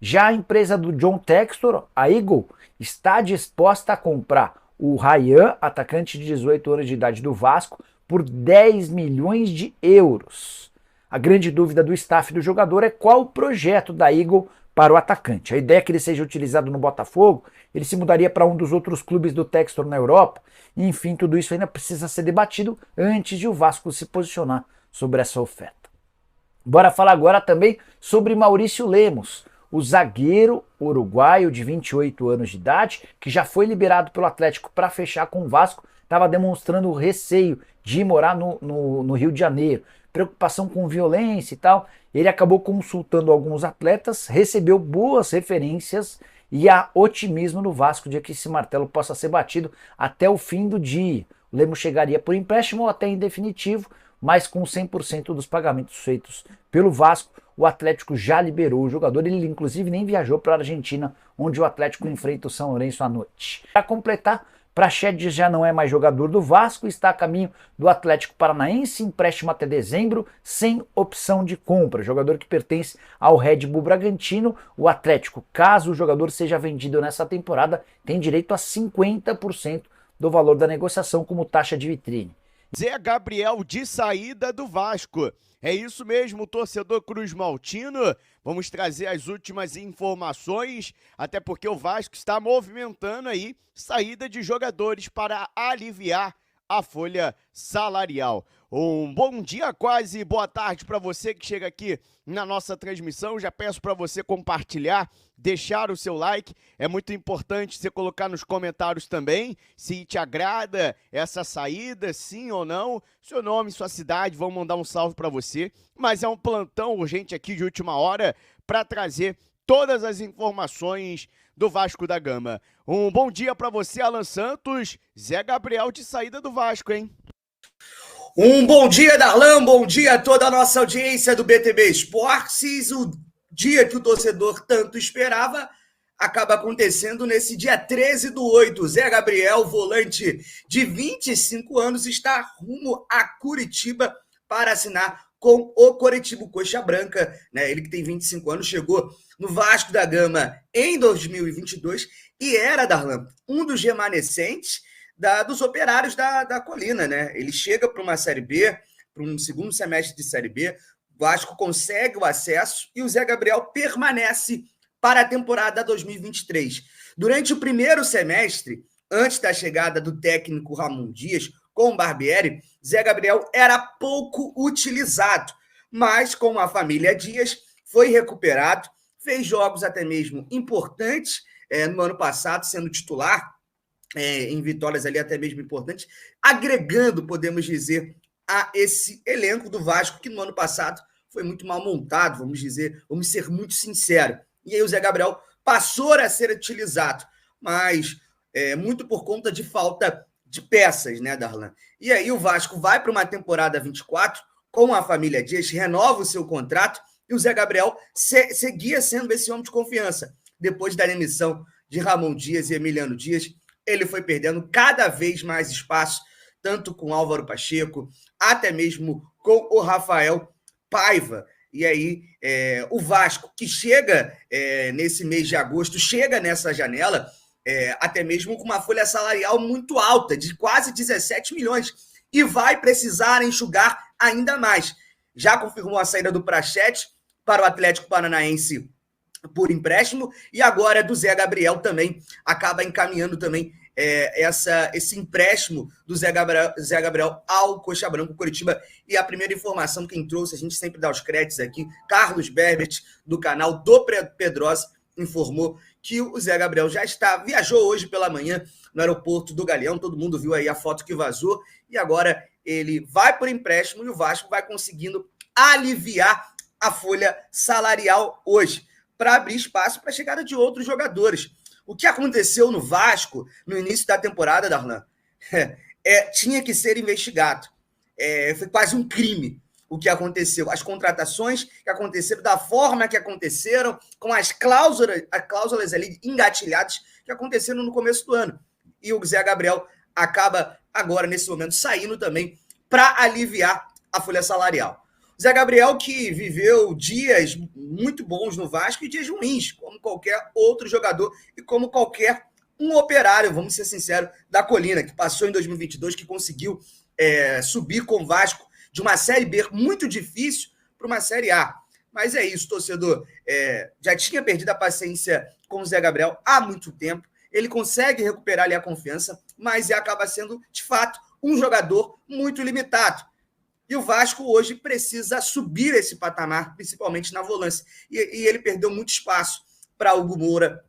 Já a empresa do John Textor, a Eagle, está disposta a comprar o Ryan, atacante de 18 anos de idade do Vasco, por 10 milhões de euros. A grande dúvida do staff do jogador é qual o projeto da Eagle para o atacante. A ideia é que ele seja utilizado no Botafogo, ele se mudaria para um dos outros clubes do Textor na Europa, e, enfim, tudo isso ainda precisa ser debatido antes de o Vasco se posicionar sobre essa oferta. Bora falar agora também sobre Maurício Lemos, o zagueiro uruguaio de 28 anos de idade, que já foi liberado pelo Atlético para fechar com o Vasco, estava demonstrando receio de morar no Rio de Janeiro, preocupação com violência e tal. Ele acabou consultando alguns atletas, recebeu boas referências e há otimismo no Vasco de que esse martelo possa ser batido até o fim do dia. O Lemos chegaria por empréstimo ou até em definitivo, mas com 100% dos pagamentos feitos pelo Vasco, o Atlético já liberou o jogador. Ele inclusive nem viajou para a Argentina, onde o Atlético enfrenta o São Lourenço à noite. Para completar, Praxedes já não é mais jogador do Vasco, está a caminho do Atlético Paranaense, empréstimo até dezembro, sem opção de compra. Jogador que pertence ao Red Bull Bragantino. O Atlético, caso o jogador seja vendido nessa temporada, tem direito a 50% do valor da negociação como taxa de vitrine. Zé Gabriel de saída do Vasco. É isso mesmo, torcedor Cruz Maltino. Vamos trazer as últimas informações, até porque o Vasco está movimentando aí saída de jogadores para aliviar a folha salarial. Um bom dia, quase boa tarde para você que chega aqui na nossa transmissão. Já peço para você compartilhar, deixar o seu like. É muito importante você colocar nos comentários também se te agrada essa saída, sim ou não. Seu nome, sua cidade, vamos mandar um salve para você. Mas é um plantão urgente aqui de última hora para trazer todas as informações do Vasco da Gama. Um bom dia para você, Alan Santos. Zé Gabriel de saída do Vasco, hein? Um bom dia, Darlan, bom dia a toda a nossa audiência do BTB Esportes. O dia que o torcedor tanto esperava acaba acontecendo nesse dia 13/8. Zé Gabriel, volante de 25 anos, está rumo a Curitiba para assinar com o Coritiba Coxa Branca, né? Ele que tem 25 anos, chegou no Vasco da Gama em 2022 e era, Darlan, um dos remanescentes dos operários da Colina, né? Ele chega para uma Série B, para um segundo semestre de Série B, o Vasco consegue o acesso e o Zé Gabriel permanece para a temporada 2023. Durante o primeiro semestre, antes da chegada do técnico Ramon Dias com o Barbieri, Zé Gabriel era pouco utilizado, mas com a família Dias foi recuperado, fez jogos até mesmo importantes no ano passado, sendo titular, em vitórias ali até mesmo importantes, agregando, podemos dizer, a esse elenco do Vasco, que no ano passado foi muito mal montado, vamos dizer, vamos ser muito sinceros. E aí o Zé Gabriel passou a ser utilizado, mas muito por conta de falta de peças, né, Darlan? E aí o Vasco vai para uma temporada 24 com a família Dias, renova o seu contrato, e o Zé Gabriel seguia sendo esse homem de confiança. Depois da demissão de Ramon Dias e Emiliano Dias, ele foi perdendo cada vez mais espaço, tanto com Álvaro Pacheco, até mesmo com o Rafael Paiva. E aí, o Vasco, que chega nesse mês de agosto, chega nessa janela, até mesmo com uma folha salarial muito alta, de quase 17 milhões, e vai precisar enxugar ainda mais. Já confirmou a saída do Praxedes para o Atlético Paranaense por empréstimo, e agora do Zé Gabriel também, acaba encaminhando também esse empréstimo do Zé Gabriel ao Coxa Branca, Curitiba. E a primeira informação quem trouxe, a gente sempre dá os créditos aqui, Carlos Berbert, do canal do Pedrosa, informou que o Zé Gabriel viajou hoje pela manhã no aeroporto do Galeão, todo mundo viu aí a foto que vazou, e agora ele vai por empréstimo e o Vasco vai conseguindo aliviar a folha salarial hoje, para abrir espaço para a chegada de outros jogadores. O que aconteceu no Vasco no início da temporada, Darlan, tinha que ser investigado. Foi quase um crime o que aconteceu. As contratações que aconteceram, da forma que aconteceram, com as cláusulas ali engatilhadas que aconteceram no começo do ano. E o Zé Gabriel acaba agora, nesse momento, saindo também para aliviar a folha salarial. Zé Gabriel que viveu dias muito bons no Vasco e dias ruins, como qualquer outro jogador e como qualquer um operário, vamos ser sinceros, da Colina, que passou em 2022, que conseguiu subir com o Vasco de uma Série B muito difícil para uma Série A. Mas é isso, torcedor. Já tinha perdido a paciência com o Zé Gabriel há muito tempo. Ele consegue recuperar ali a confiança, mas acaba sendo, de fato, um jogador muito limitado. E o Vasco hoje precisa subir esse patamar, principalmente na volância. E ele perdeu muito espaço para Hugo Moura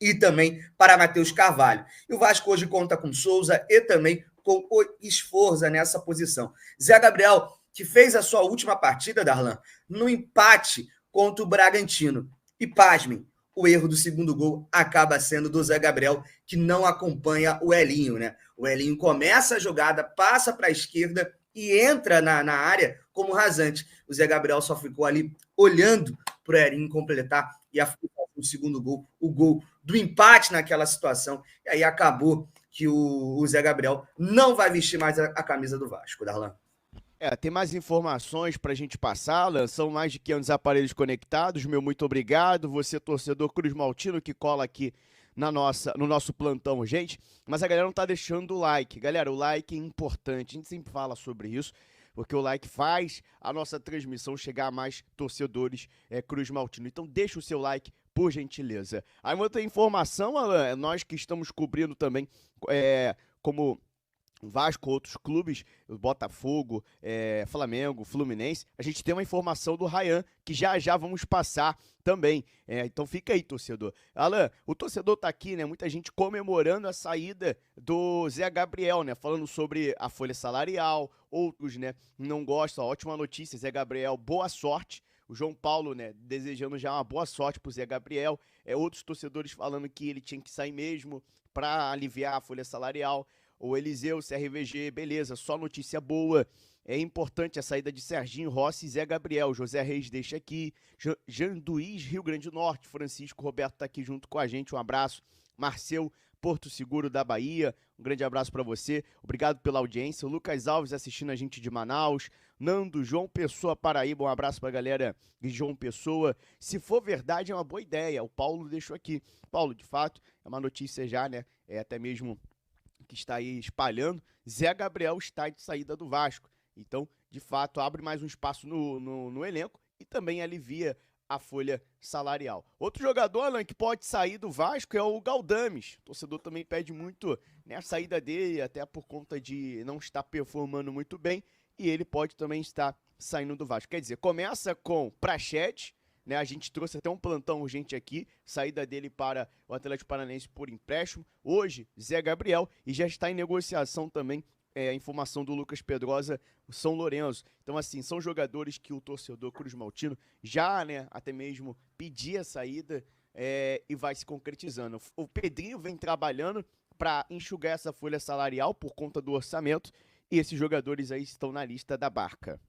e também para Matheus Carvalho. E o Vasco hoje conta com Souza e também com o Esforza nessa posição. Zé Gabriel, que fez a sua última partida, Darlan, no empate contra o Bragantino. E pasmem, o erro do segundo gol acaba sendo do Zé Gabriel, que não acompanha o Elinho, né? O Elinho começa a jogada, passa para a esquerda e entra na área como rasante. O Zé Gabriel só ficou ali olhando para o Elinho completar e o segundo gol, o gol do empate naquela situação. E aí acabou que o Zé Gabriel não vai vestir mais a camisa do Vasco, Darlan. Tem mais informações para a gente passar, Alan. São mais de 500 aparelhos conectados. Meu muito obrigado. Você, torcedor Cruz Maltino, que cola aqui no nosso plantão, gente. Mas a galera não tá deixando o like. Galera, o like é importante. A gente sempre fala sobre isso, porque o like faz a nossa transmissão chegar a mais torcedores Cruz Maltino. Então deixa o seu like, por gentileza. Aí outra informação, Alan, nós que estamos cobrindo também como Vasco, outros clubes, Botafogo, Flamengo, Fluminense, a gente tem uma informação do Ryan, que já vamos passar também. Então fica aí, torcedor. Alan, o torcedor tá aqui, né? Muita gente comemorando a saída do Zé Gabriel, né? Falando sobre a folha salarial, outros, né? Não gostam. Ótima notícia, Zé Gabriel, boa sorte. O João Paulo, né, desejando já uma boa sorte pro Zé Gabriel. Outros torcedores falando que ele tinha que sair mesmo para aliviar a folha salarial. O Eliseu, CRVG, beleza, só notícia boa. É importante a saída de Serginho Rossi e Zé Gabriel. José Reis deixa aqui. Janduís, Rio Grande do Norte. Francisco Roberto tá aqui junto com a gente. Um abraço. Marcel, Porto Seguro da Bahia. Um grande abraço para você. Obrigado pela audiência. O Lucas Alves assistindo a gente de Manaus. Nando, João Pessoa, Paraíba. Um abraço pra galera de João Pessoa. Se for verdade, é uma boa ideia. O Paulo deixou aqui. Paulo, de fato, é uma notícia já, né? Até mesmo que está aí espalhando, Zé Gabriel está de saída do Vasco. Então, de fato, abre mais um espaço no elenco e também alivia a folha salarial. Outro jogador, Alan, que pode sair do Vasco é o Galdames. O torcedor também pede muito, né, a saída dele, até por conta de não estar performando muito bem, e ele pode também estar saindo do Vasco. Quer dizer, começa com Praxedes, né, a gente trouxe até um plantão urgente aqui, saída dele para o Atlético Paranaense por empréstimo. Hoje, Zé Gabriel, e já está em negociação também a informação do Lucas Pedrosa, o São Lourenço. Então, assim, são jogadores que o torcedor Cruz Maltino já, né, até mesmo pedia a saída e vai se concretizando. O Pedrinho vem trabalhando para enxugar essa folha salarial por conta do orçamento, e esses jogadores aí estão na lista da barca.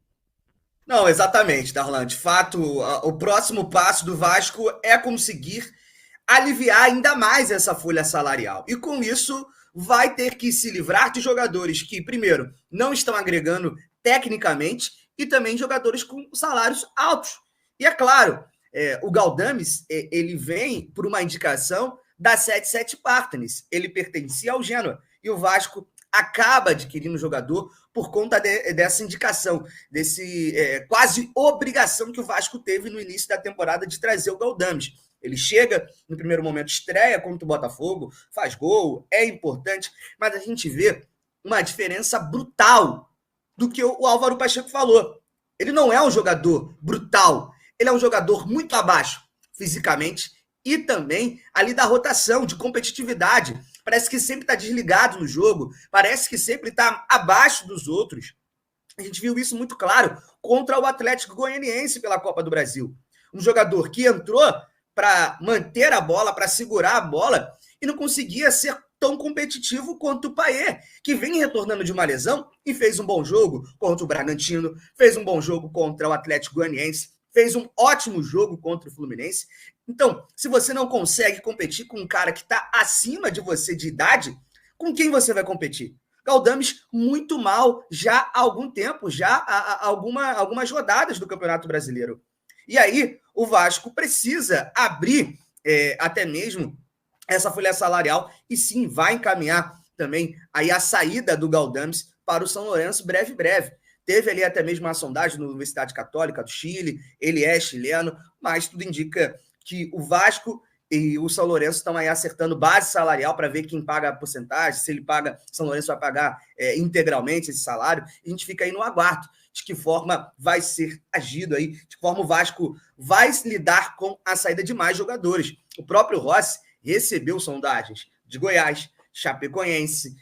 Não, exatamente, Darlan. De fato, o próximo passo do Vasco é conseguir aliviar ainda mais essa folha salarial. E com isso, vai ter que se livrar de jogadores que, primeiro, não estão agregando tecnicamente e também jogadores com salários altos. E é claro, o Galdames, ele vem por uma indicação da 77 Partners. Ele pertencia ao Genoa. E o Vasco acaba adquirindo o jogador por conta dessa indicação, desse quase obrigação que o Vasco teve no início da temporada de trazer o Galdames. Ele chega, no primeiro momento, estreia contra o Botafogo, faz gol, é importante, mas a gente vê uma diferença brutal do que o Álvaro Pacheco falou. Ele não é um jogador brutal, ele é um jogador muito abaixo fisicamente e também ali da rotação, de competitividade. Parece que sempre está desligado no jogo, parece que sempre está abaixo dos outros. A gente viu isso muito claro contra o Atlético Goianiense pela Copa do Brasil. Um jogador que entrou para manter a bola, para segurar a bola, e não conseguia ser tão competitivo quanto o Payet, que vem retornando de uma lesão e fez um bom jogo contra o Bragantino, fez um bom jogo contra o Atlético Goianiense, fez um ótimo jogo contra o Fluminense. Então, se você não consegue competir com um cara que está acima de você de idade, com quem você vai competir? Galdames muito mal já há algum tempo, já há algumas rodadas do Campeonato Brasileiro. E aí o Vasco precisa abrir até mesmo essa folha salarial e sim vai encaminhar também aí a saída do Galdames para o São Lourenço breve. Teve ali até mesmo uma sondagem na Universidade Católica do Chile, ele é chileno, mas tudo indica que o Vasco e o São Lourenço estão aí acertando base salarial para ver quem paga a porcentagem, se ele paga, São Lourenço vai pagar integralmente esse salário, e a gente fica aí no aguardo de que forma vai ser agido aí, de que forma o Vasco vai lidar com a saída de mais jogadores. O próprio Rossi recebeu sondagens de Goiás, Chapecoense,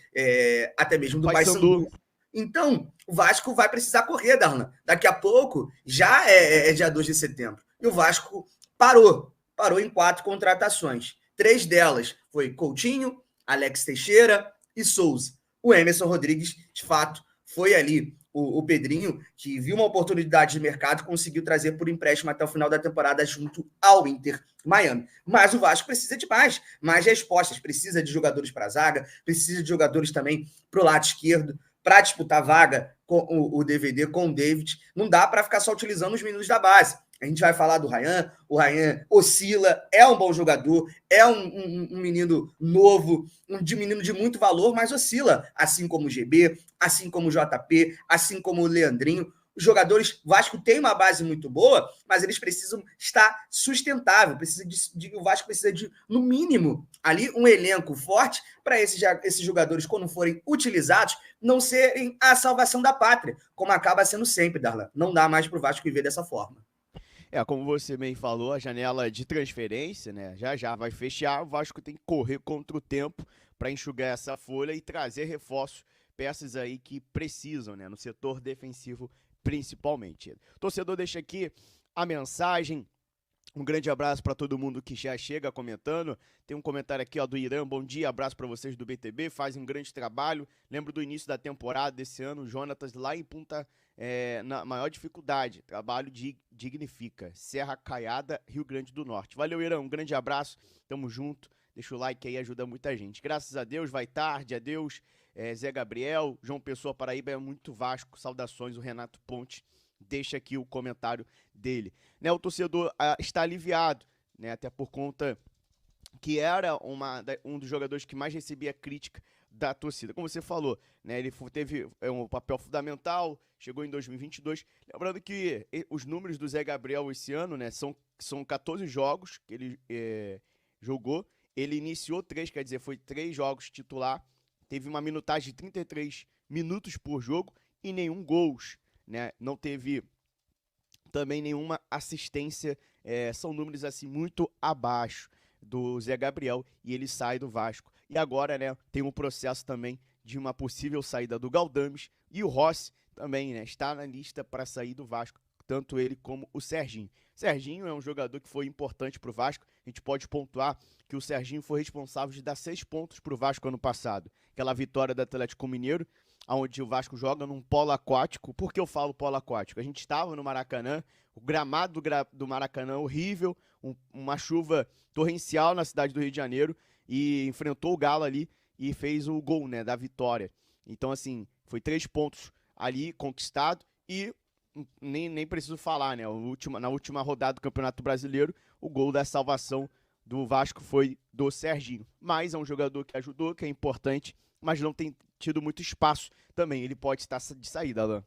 até mesmo do Paysandu. Então, o Vasco vai precisar correr, Darlan. Daqui a pouco, já é dia 2 de setembro. E o Vasco parou em 4 contratações. 3 delas foi Coutinho, Alex Teixeira e Souza. O Emerson Rodrigues, de fato, foi ali o Pedrinho, que viu uma oportunidade de mercado e conseguiu trazer por empréstimo até o final da temporada junto ao Inter Miami. Mas o Vasco precisa de mais respostas. Precisa de jogadores para a zaga, precisa de jogadores também para o lado esquerdo, para disputar vaga com o DVD, com o David. Não dá para ficar só utilizando os meninos da base. A gente vai falar do Ryan, o Ryan oscila, é um bom jogador, é um menino novo, um menino de muito valor, mas oscila, assim como o GB, assim como o JP, assim como o Leandrinho. Os jogadores, o Vasco tem uma base muito boa, mas eles precisam estar sustentável, o Vasco precisa de, no mínimo, ali um elenco forte para esses jogadores, quando forem utilizados, não serem a salvação da pátria, como acaba sendo sempre, Darlan. Não dá mais para o Vasco viver dessa forma. Como você bem falou, a janela de transferência, né, já vai fechar. O Vasco tem que correr contra o tempo para enxugar essa folha e trazer reforços, peças aí que precisam, né, no setor defensivo principalmente. O torcedor deixa aqui a mensagem. Um grande abraço para todo mundo que já chega comentando. Tem um comentário aqui do Irã. Bom dia, abraço para vocês do BTB. Fazem um grande trabalho. Lembro do início da temporada desse ano, o Jonatas lá em Punta, na maior dificuldade. Trabalho dignifica. Serra Caiada, Rio Grande do Norte. Valeu, Irã. Um grande abraço. Tamo junto. Deixa o like aí, ajuda muita gente. Graças a Deus, vai tarde, adeus. Zé Gabriel, João Pessoa, Paraíba é muito Vasco. Saudações, o Renato Ponte. Deixa aqui o comentário dele. Né, o torcedor está aliviado, né, até por conta que era um dos jogadores que mais recebia crítica da torcida. Como você falou, né, ele teve um papel fundamental, chegou em 2022. Lembrando que os números do Zé Gabriel esse ano, né, são 14 jogos que ele jogou. Ele iniciou 3, quer dizer, foi 3 jogos titular. Teve uma minutagem de 33 minutos por jogo e nenhum gols. Né? Não teve também nenhuma assistência, são números assim muito abaixo do Zé Gabriel e ele sai do Vasco. E agora, né, tem um processo também de uma possível saída do Galdames e o Rossi também, né, está na lista para sair do Vasco, tanto ele como o Serginho. Serginho é um jogador que foi importante para o Vasco, a gente pode pontuar que o Serginho foi responsável de dar 6 pontos para o Vasco ano passado, aquela vitória do Atlético Mineiro, onde o Vasco joga num polo aquático. Por que eu falo polo aquático? A gente estava no Maracanã, o gramado do Maracanã horrível, uma chuva torrencial na cidade do Rio de Janeiro, e enfrentou o Galo ali e fez o gol, né, da vitória. Então, assim, foi 3 pontos ali conquistado e nem preciso falar, né, na última rodada do Campeonato Brasileiro, o gol da salvação do Vasco foi do Serginho. Mas é um jogador que ajudou, que é importante, mas não tem tido muito espaço também. Ele pode estar de saída, Alan.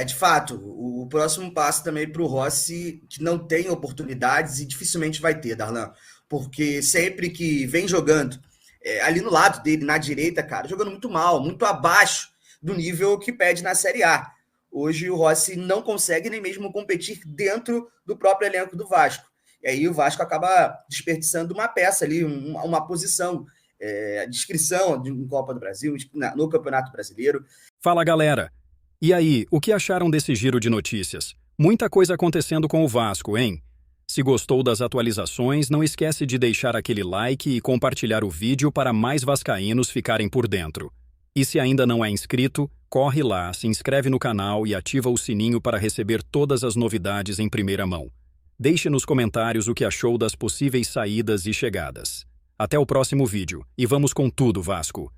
De fato, o próximo passo também para o Rossi, que não tem oportunidades e dificilmente vai ter, Darlan, porque sempre que vem jogando ali no lado dele, na direita, cara, jogando muito mal, muito abaixo do nível que pede na Série A. Hoje o Rossi não consegue nem mesmo competir dentro do próprio elenco do Vasco. E aí o Vasco acaba desperdiçando uma peça ali, uma posição, descrição de Copa do Brasil, no Campeonato Brasileiro. Fala, galera! E aí, o que acharam desse giro de notícias? Muita coisa acontecendo com o Vasco, hein? Se gostou das atualizações, não esquece de deixar aquele like e compartilhar o vídeo para mais vascaínos ficarem por dentro. E se ainda não é inscrito, corre lá, se inscreve no canal e ativa o sininho para receber todas as novidades em primeira mão. Deixe nos comentários o que achou das possíveis saídas e chegadas. Até o próximo vídeo, e vamos com tudo, Vasco!